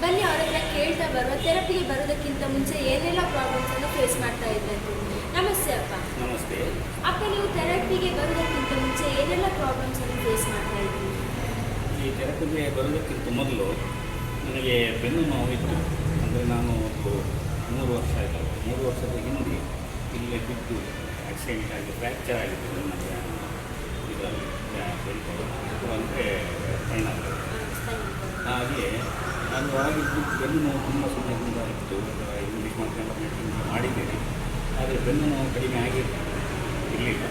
ಬನ್ನಿ ಅವ್ರ ಹತ್ರ ಕೇಳ್ತಾ ಬರುವ. ಥೆರಪಿಗೆ ಬರೋದಕ್ಕಿಂತ ಮುಂಚೆ ಏನೆಲ್ಲ ಪ್ರಾಬ್ಲಮ್ಸನ್ನು ಫೇಸ್ ಮಾಡ್ತಾ ಇದ್ದರು. ನಮಸ್ತೆ ಅಪ್ಪ. ನಮಸ್ತೆ ಅಪ್ಪ, ನೀವು ಥೆರಪಿಗೆ ಬರೋದಕ್ಕಿಂತ ಮುಂಚೆ ಏನೆಲ್ಲ ಪ್ರಾಬ್ಲಮ್ಸನ್ನು ಫೇಸ್ ಮಾಡ್ತಾ ಇದ್ರಿ? ಈ ಥೆರಪಿಗೆ ಬರೋದಕ್ಕಿಂತ ಮೊದಲು ನನಗೆ ಬೆನ್ನು ನೋವಿತ್ತು. ಅಂದರೆ ನಾನು ಒಂದು 3 ವರ್ಷ ಆಯಿತು. 3 ವರ್ಷದ ಹಿಂದೆ ಇಲ್ಲೇ ಬಿದ್ದು ಆಕ್ಸಿಡೆಂಟ್ ಆಗಿ ಫ್ರ್ಯಾಕ್ಚರ್ ಆಗಿತ್ತು ನನ್ನ ಇದರಲ್ಲಿ ಅಂದರೆ ಕಣ್ಣಲ್ಲಿ. ಹಾಗೆ ನಾನು ಆಗಿದ್ದು ಬೆನ್ನು ನೋವು ತುಂಬ ಸಮಯದಿಂದ ಇತ್ತು. ಇಂಗ್ಲೀಷ್ ಮಾತ್ರ ಮಾಡಿದ್ದೇನೆ, ಆದರೆ ಬೆನ್ನು ನೋವು ಕಡಿಮೆ ಆಗಿರಲಿಲ್ಲ.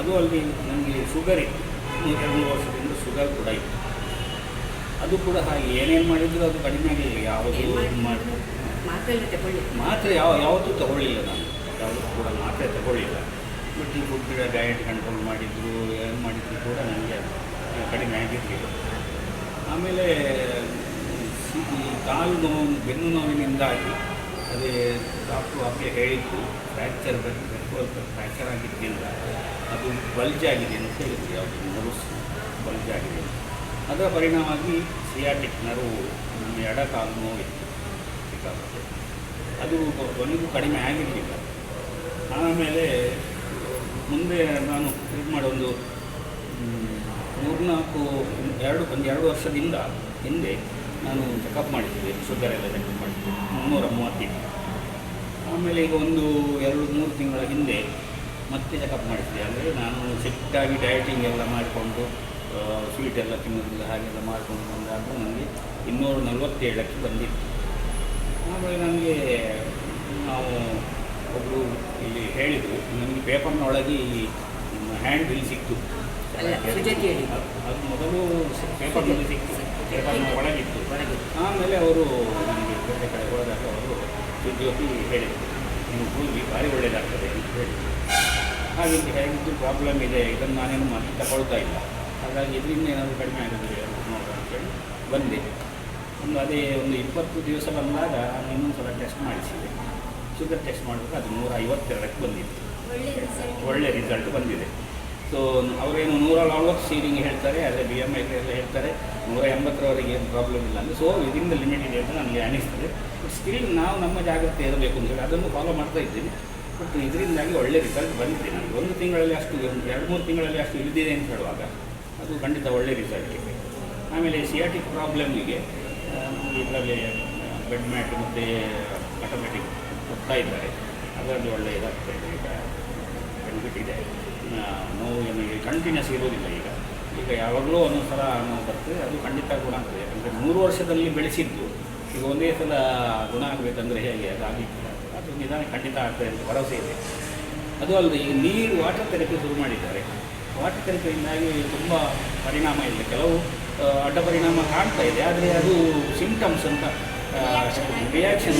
ಅದು ಅಲ್ಲಿ ನನಗೆ ಶುಗರ್ ಇತ್ತು. 2 ವರ್ಷದಿಂದ ಶುಗರ್ ಕೂಡ ಇತ್ತು. ಅದು ಕೂಡ ಹಾಗೆ ಏನೇನು ಮಾಡಿದರೂ ಅದು ಕಡಿಮೆ ಆಗಲಿಲ್ಲ. ಯಾವುದು ಮಾತ್ರೆ ಯಾವತ್ತೂ ತಗೊಳ್ಳಿಲ್ಲ ನಾನು, ಯಾವುದೂ ಕೂಡ ಮಾತ್ರೆ ತಗೊಳ್ಳಿಲ್ಲ. ಬಟ್ ಈ ಫುಡ್ ಡಯಟ್ ಕಂಟ್ರೋಲ್ ಮಾಡಿದ್ರು, ಏನು ಮಾಡಿದ್ರು ಕೂಡ ನನಗೆ ಕಡಿಮೆ ಆಗಿರಲಿಲ್ಲ. ಆಮೇಲೆ ಈ ಕಾಲು ನೋವು, ಬೆನ್ನು ನೋವಿನಿಂದಾಗಿ ಅದೇ ಡಾಕ್ಟ್ರು ಆಗಲೇ ಹೇಳಿದ್ದು ಫ್ರ್ಯಾಕ್ಚರ್ ಆಗಿದ್ದರಿಂದ ಅದು ಬಲ್ಜ್ ಆಗಿದೆ ಅಂತ ಹೇಳಿದ್ರು. ಯಾವುದು ನರ್ವ್ಸ್ ಬಲ್ಜ್ ಆಗಿದೆ. ಅದರ ಪರಿಣಾಮವಾಗಿ ಸಿಯಾಟಿಕ್ ನರ್ವ್ ನಮ್ಮ ಎಡ ಕಾಲು ನೋವಿತ್ತು ಸಿಕ್ಕಾಗುತ್ತೆ. ಅದು ಕೊನೆಗೂ ಕಡಿಮೆ ಆಗಿರಲಿಲ್ಲ. ಆಮೇಲೆ ಮುಂದೆ ನಾನು ಇದು ಮಾಡೋ ಒಂದು 2 ವರ್ಷದಿಂದ ಹಿಂದೆ ನಾನು ಚೆಕಪ್ ಮಾಡಿದ್ದೆ. ಶುಗರ್ ಎಲ್ಲ ಚೆಕಪ್ ಮಾಡಿದ್ದೆ 330. ಆಮೇಲೆ ಈಗ 2-3 ತಿಂಗಳ ಹಿಂದೆ ಮತ್ತೆ ಚೆಕಪ್ ಮಾಡಿದ್ದೆ. ಅಂದರೆ ನಾನು ಸಿಟ್ಟಾಗಿ ಡಯಟಿಂಗ್ ಎಲ್ಲ ಮಾಡಿಕೊಂಡು ಸ್ವೀಟ್ ಎಲ್ಲ ತಿನ್ನೋದಿಲ್ಲ, ಹಾಗೆಲ್ಲ ಮಾಡಿಕೊಂಡು ಬಂದಾಗ ನನಗೆ 247ಕ್ಕೆ ಬಂದಿತ್ತು. ಆಮೇಲೆ ನನಗೆ ನಾವು ಒಬ್ಬರು ಇಲ್ಲಿ ಹೇಳಿದರು, ನನಗೆ ಪೇಪರ್ನೊಳಗೆ ಈ ಹ್ಯಾಂಡ್ ಬಿಲ್ ಸಿಕ್ತು. ಅದು ಮೊದಲು ಪೇಪರ್ನಲ್ಲಿ ಸಿಕ್ತು, ಪೇಪರ್ನ ಒಳಗಿತ್ತು. ಆಮೇಲೆ ಅವರು ನನಗೆ ಬೇರೆ ಕಡೆ ಹೋದಾಗ ಅವರು ಸುದ್ದಿಯೋಗಿ ಹೇಳಿದರು, ನೀವು ಹೋಗಿ ಭಾರಿ ಒಳ್ಳೆಯದಾಗ್ತದೆ ಅಂತ ಹೇಳಿದರು. ಹಾಗೆ ಹೇಗಿದ್ದು ಪ್ರಾಬ್ಲಮ್ ಇದೆ, ಇದನ್ನು ನಾನೇನು ಮತ್ತೆ ತಗೊಳ್ತಾ ಇಲ್ಲ. ಹಾಗಾಗಿ ಇದರಿಂದ ಏನಾದರೂ ಕಡಿಮೆ ಆಗಿದ್ರೆ ನೋಡುವ ಅಂತೇಳಿ ಬಂದೆ. ಅದೇ ಒಂದು 20 ದಿವಸ ಬಂದಾಗ ನಾನು ಇನ್ನೊಂದು ಸಲ ಟೆಸ್ಟ್ ಮಾಡಿಸಿದೆ. ಶುಗರ್ ಟೆಸ್ಟ್ ಮಾಡಿದಾಗ ಅದು 152ಕ್ಕೆ ಬಂದಿತ್ತು. ಒಳ್ಳೆ ರಿಸಲ್ಟ್ ಬಂದಿದೆ. ಸೊ ಅವರೇನು 140 ಸೀರಿಂಗ್ ಹೇಳ್ತಾರೆ, ಆದರೆ BMI ಎಲ್ಲ ಹೇಳ್ತಾರೆ 180ರವರೆಗೆ ಏನು ಪ್ರಾಬ್ಲಮ್ ಇಲ್ಲ ಅಂದರೆ. ಸೊ ಇದರಿಂದ ಲಿಮಿಟ್ ಇದೆ ಅಂತ ನನಗೆ ಅನಿಸ್ತದೆ. ಬಟ್ ಸ್ಟಿಲ್ ನಾವು ನಮ್ಮ ಜಾಗ್ರತೆ ಇರಬೇಕು ಅಂತೇಳಿ ಅದನ್ನು ಫಾಲೋ ಮಾಡ್ತಾ ಇದ್ದೀನಿ. ಬಟ್ ಇದರಿಂದಾಗಿ ಒಳ್ಳೆ ರಿಸಲ್ಟ್ ಬಂದಿದೆ ನನಗೆ. 1 ತಿಂಗಳಲ್ಲಿ ಅಷ್ಟು, 2-3 ತಿಂಗಳಲ್ಲಿ ಅಷ್ಟು ಇಳಿದಿದೆ ಅಂತ ಹೇಳುವಾಗ ಅದು ಖಂಡಿತ ಒಳ್ಳೆ ರಿಸಲ್ಟ್ ಇದೆ. ಆಮೇಲೆ ಸಿಯಾಟಿಕ್ ಪ್ರಾಬ್ಲಮ್ಮಿಗೆ ಇದರಲ್ಲಿ ಬೆಡ್ ಮ್ಯಾಟ್ ಮತ್ತು ಆಟೋಮೆಟಿಕ್ ಹೋಗ್ತಾ ಇದ್ದಾರೆ. ಅದರಲ್ಲಿ ಒಳ್ಳೆ ಇದಾಗ್ತಾ ಇದೆ. ಈಗ ಬೆನಿಫಿಟ್ ಇದೆ. ನೋವು ಏನು ಕಂಟಿನ್ಯೂಸ್ ಇರೋದಿಲ್ಲ. ಈಗ ಯಾವಾಗಲೂ ಒಂದೊಂದು ಸಲ ನೋವು ಬರ್ತದೆ. ಅದು ಖಂಡಿತ ಗುಣ ಆಗ್ತದೆ. ಯಾಕಂದರೆ 3 ವರ್ಷದಲ್ಲಿ ಬೆಳೆಸಿದ್ದು ಈಗ ಒಂದೇ ಸಲ ಗುಣ ಆಗಬೇಕಂದ್ರೆ ಹೇಗೆ ಅದಾಗಿಲ್ಲ. ಅದು ನಿಧಾನ ಖಂಡಿತ ಆಗ್ತದೆ ಅಂತ ಭರವಸೆ ಇದೆ. ಅದು ಅಲ್ಲದೆ ಈಗ ವಾಟರ್ ಥೆರಪಿ ಶುರು ಮಾಡಿದ್ದಾರೆ. ವಾಟರ್ ಥೆರಪಿಯಿಂದಾಗಿ ತುಂಬ ಪರಿಣಾಮ ಇದೆ. ಕೆಲವು ಅಡ್ಡ ಪರಿಣಾಮ ಕಾಣ್ತಾ ಇದೆ, ಆದರೆ ಅದು ಸಿಂಪ್ಟಮ್ಸ್ ಅಂತ ರಿಯಾಕ್ಷನ್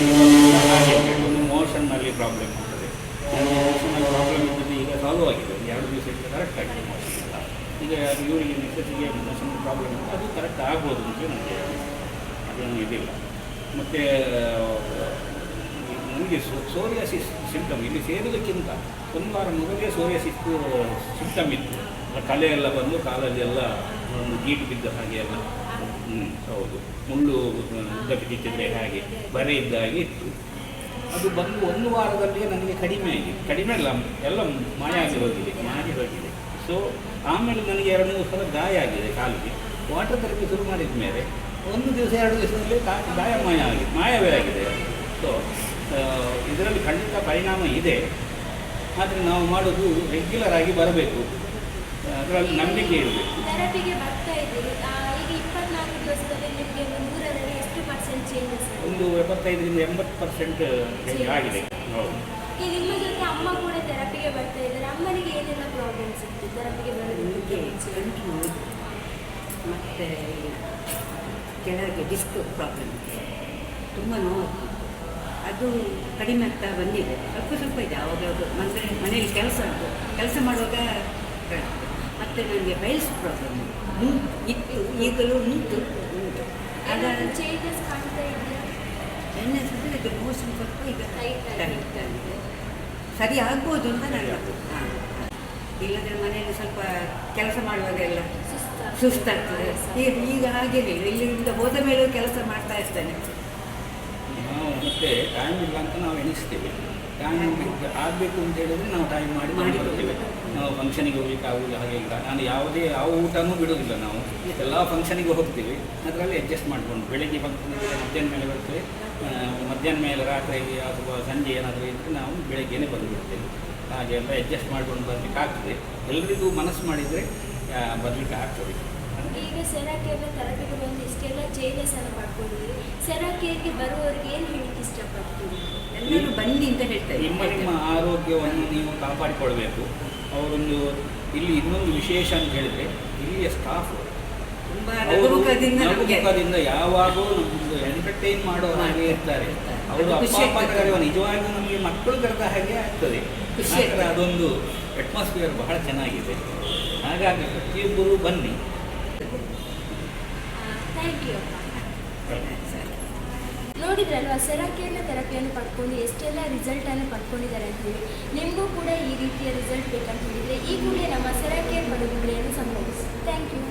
ಹಾಗೆ ಒಂದು ಮೋಷನ್ನಲ್ಲಿ ಪ್ರಾಬ್ಲಮ್ ಆಗ್ತದೆ. ಮೋಷನಲ್ಲಿ ಪ್ರಾಬ್ಲಮ್ ಇದ್ದದ್ದು ಈಗ ಸಾಲ್ವ್ ಆಗಿದೆ. 2 ದಿವಸದಿಂದ ಕರೆಕ್ಟ್ ಆಗಿದೆ ಮೋಷನ್ ಎಲ್ಲ. ಈಗ ಇವರಿಗೆ ನೆಕ್ಸ್ಟಿಗೆ ಮೋಷನ್ ಪ್ರಾಬ್ಲಮ್ ಇದೆ, ಅದು ಕರೆಕ್ಟ್ ಆಗ್ಬೋದು ಅಂತ ನನಗೆ ಅದೇನು ಇದಿಲ್ಲ. ಮತ್ತು ನನಗೆ ಸೋರಿಯಾಸಿಸ್ ಸಿಂಪ್ಟಮ್ ಇಲ್ಲಿ ಸೇರೋದಕ್ಕಿಂತ 1 ವಾರ ಮೊದಲೇ ಸೋರಿಯಾಸಿಸ್ ಸಿಂಪ್ಟಮ್ ಇತ್ತು. ಕಲೆ ಎಲ್ಲ ಬಂದು ಕಾಲಲ್ಲಿ ಎಲ್ಲ ಒಂದು ಗೀಟು ಬಿದ್ದ ಹಾಗೆ ಎಲ್ಲ, ಹೌದು, ಮುಳ್ಳು ಉದ್ದಕ್ಕೆ ಬಿದ್ದಿದ್ರೆ ಹಾಗೆ ಬರೆ ಇದ್ದ ಹಾಗೆ ಇತ್ತು. ಅದು ಬಂದು 1 ವಾರದಲ್ಲಿಯೇ ನನಗೆ ಕಡಿಮೆ ಆಗಿದೆ. ಕಡಿಮೆ ಅಲ್ಲ, ಎಲ್ಲ ಮಾಯ ಆಗಿ ಹೋಗಿದೆ. ಸೊ ಆಮೇಲೆ ನನಗೆ 2-3 ಸಲ ಗಾಯ ಆಗಿದೆ ಕಾಲಿಗೆ. ವಾಟರ್ ಥೆರಪಿ ಶುರು ಮಾಡಿದ ಮೇಲೆ 1 ದಿವಸ 2 ದಿವಸದಲ್ಲಿ ಗಾಯ ಮಾಯವೇ ಆಗಿದೆ. ಸೊ ಇದರಲ್ಲಿ ಖಂಡಿತ ಪರಿಣಾಮ ಇದೆ. ಆದರೆ ನಾವು ಮಾಡೋದು ರೆಗ್ಯುಲರ್ ಆಗಿ ಬರಬೇಕು, ಅದರಲ್ಲಿ ನಂಬಿಕೆ ಇರಬೇಕು. ಥೆರಪಿಗೆ ಬರ್ತಾ ಇದ್ದೀರಿ ಈಗ 24 ದಿವಸದಲ್ಲಿ ನಿಮಗೆ 100ರಲ್ಲಿ ಎಷ್ಟು ಪರ್ಸೆಂಟ್ ಚೇಂಜಸ್? ಒಂದು 75-80% ಆಗಿದೆ. ಹೌದು. ಈಗ ನಿಮ್ಮ ಜೊತೆ ಅಮ್ಮ ಕೂಡ ಥೆರಪಿಗೆ ಬರ್ತಾ ಇದ್ದಾರೆ. ಅಮ್ಮನಿಗೆ ಏನೆಲ್ಲ ಪ್ರಾಬ್ಲಮ್ಸ್ ಇತ್ತು ಥೆರಪಿಗೆ ಬರೋದಕ್ಕೆ? ಗಂಟು ನೋವು ಮತ್ತು ಕೆಳಗೆ ಡಿಸ್ಕ್ ಪ್ರಾಬ್ಲಮ್ ಇದೆ, ತುಂಬ ನೋವು. ಅದು ಕಡಿಮೆ ಆಗ್ತಾ ಬಂದಿದೆ. ಸ್ವಲ್ಪ ಇದೆ. ಆವಾಗ ಮನೆಯಲ್ಲಿ ಕೆಲಸ ಮಾಡುವಾಗ ಮತ್ತು ನನಗೆ ಬೈಲ್ಸ್ ಪ್ರಾಬ್ಲಮ್ ಇತ್ತು, ಈಗಲೂ ಉಂಟು. ಅದರ ಚೇಂಜಸ್ ಕಾಣ್ತಾ ಇದೆಯಾ? ಇದು ಮೋಷನ್ ಸ್ವಲ್ಪ ಈಗ ಟೈಟ್ ಸರಿ ಆಗ್ಬೋದು ಅಂತ ನನಗೆ. ಇಲ್ಲದ್ರೆ ಮನೆಯಲ್ಲಿ ಸ್ವಲ್ಪ ಕೆಲಸ ಮಾಡುವಾಗೆಲ್ಲ ಸುಸ್ತಾಗ್ತದೆ. ಈಗ ಹಾಗೇನೆ ಇಲ್ಲಿಂದ ಹೋದ ಮೇಲೂ ಕೆಲಸ ಮಾಡ್ತಾ ಇರ್ತೇನೆ. ನಾವು ಮತ್ತೆ ಟೈಮ್ ಇಲ್ಲ ಅಂತ ನಾವು ಎಣಿಸ್ತೇವೆ. ಟೈಮ್ ಆಗಬೇಕು ಅಂತ ಹೇಳಿದರೆ ನಾವು ಟೈಮ್ ಮಾಡಿ ಬರ್ತೇವೆ. ನಾವು ಫಂಕ್ಷನಿಗೆ ಹೋಗ್ಲಿಕ್ಕೆ ಆಗುವುದಿಲ್ಲ, ಹಾಗೆ ಇಲ್ಲ. ನಾನು ಯಾವ ಊಟನೂ ಬಿಡೋದಿಲ್ಲ. ನಾವು ಎಲ್ಲ ಫಂಕ್ಷನಿಗೆ ಹೋಗ್ತೀವಿ, ಅದರಲ್ಲಿ ಅಡ್ಜಸ್ಟ್ ಮಾಡ್ಕೊಂಡು ಬೆಳಗ್ಗೆ ಫಂಕ್ಷನ್ ಮಧ್ಯಾಹ್ನ ಮೇಲೆ ಬರ್ತೇವೆ, ಮಧ್ಯಾಹ್ನ ಮೇಲೆ ರಾತ್ರಿ ಅಥವಾ ಸಂಜೆ ಏನಾದರೂ ಇದ್ದರೆ ನಾವು ಬೆಳಗ್ಗೆನೇ ಬಂದುಬಿಡ್ತೇವೆ. ಹಾಗೆ ಎಲ್ಲ ಅಡ್ಜಸ್ಟ್ ಮಾಡ್ಕೊಂಡು ಬರಲಿಕ್ಕೆ ಆಗ್ತದೆ. ಎಲ್ಲರಿಗೂ ಮನಸ್ಸು ಮಾಡಿದರೆ ಬರಲಿಕ್ಕೆ ಆಗ್ತದೆ. ಈಗ ಸೆರಾಕೇರ್ನ ತರಬೇತಿ ಬಂದು ಇಷ್ಟೆಲ್ಲ ಚೇಂಜಸ್ ಅನ್ನು ಪಡ್ಕೊಂಡಿದ್ದೀರಿ. ಸೆರಾಕೇರ್ಗೆ ಬರುವವರಿಗೆ ಏನು ಹೇಳಲಿಕ್ಕೆ ಇಷ್ಟಪಡ್ತೀವಿ? ಎಲ್ಲರೂ ಬನ್ನಿ ಅಂತ ಹೇಳ್ತಾರೆ. ನಿಮ್ಮ ಆರೋಗ್ಯವನ್ನು ನೀವು ಕಾಪಾಡಿಕೊಳ್ಬೇಕು. ಅವರೊಂದು ಇಲ್ಲಿ ಇನ್ನೊಂದು ವಿಶೇಷ ಅಂತ ಹೇಳಿದರೆ ಇಲ್ಲಿಯ ಸ್ಟಾಫ್ ತುಂಬ ನಗುಮುಖದಿಂದ ಯಾವಾಗೂ ನಮ್ಮದು ಎಂಟರ್ಟೈನ್ ಮಾಡೋ ಹಾಗೆ ಇರ್ತಾರೆ. ಅವರು ಅಪ್ಪ ಕರೆಯುವ ನಿಜವಾಗಿಯೂ ನಮಗೆ ಮಕ್ಕಳು ಕರೆದ ಹಾಗೆ ಆಗ್ತದೆ. ಅದೊಂದು ಅಟ್ಮಾಸ್ಫಿಯರ್ ಬಹಳ ಚೆನ್ನಾಗಿದೆ. ಹಾಗಾಗಿ ಪ್ರತಿಯೊಬ್ಬರು ಬನ್ನಿ. ಥ್ಯಾಂಕ್ ಯು ಅಪ್ಪ. ನೋಡಿದ್ರಲ್ವಾ, ಸೆರಾಕೇರ್ನ ಥೆರಪಿಯನ್ನು ಪಡ್ಕೊಂಡು ಎಷ್ಟೆಲ್ಲ ರಿಸಲ್ಟನ್ನು ಪಡ್ಕೊಂಡಿದ್ದಾರೆ ಅಂತ ಹೇಳಿ. ನಿಮಗೂ ಕೂಡ ಈ ರೀತಿಯ ರಿಸಲ್ಟ್ ಬೇಕಂತ ಹೇಳಿದರೆ ಈ ಕೂಡಲೇ ನಮ್ಮ ಸೆರಾಕೇರ್ ಪಡೆದುಕೊಳ್ಳಲು ಸಂಭವಿಸಿ. Thank you.